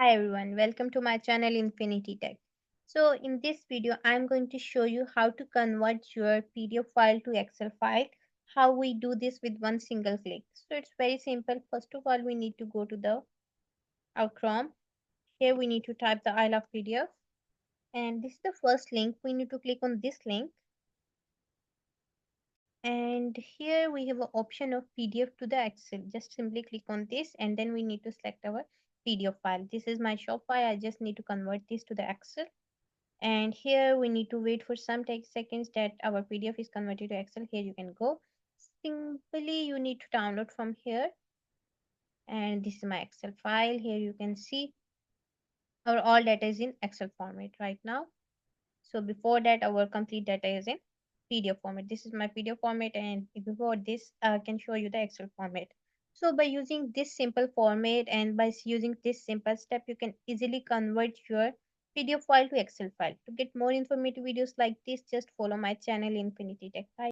Hi everyone, welcome to my channel Infinity Tech. So in this video, I'm going to show you how to convert your PDF file to Excel file, how we do this with one single click. So it's very simple. First of all, we need to go to our Chrome. Here we need to type the I love PDF, and this is the first link. We need to click on this link, and here we have an option of PDF to the Excel. Just simply click on this, and then we need to select our PDF file. This is my shop file. I just need to convert this to the Excel. And here we need to wait for some seconds that our PDF is converted to Excel. Here you can go. Simply you need to download from here. And this is my Excel file. Here you can see our all data is in Excel format right now. So before that, our complete data is in PDF format. This is my PDF format, and before this, I can show you the Excel format. So by using this simple format and by using this simple step, you can easily convert your PDF file to Excel file. To get more informative videos like this, just follow my channel Infinity Tech. Bye.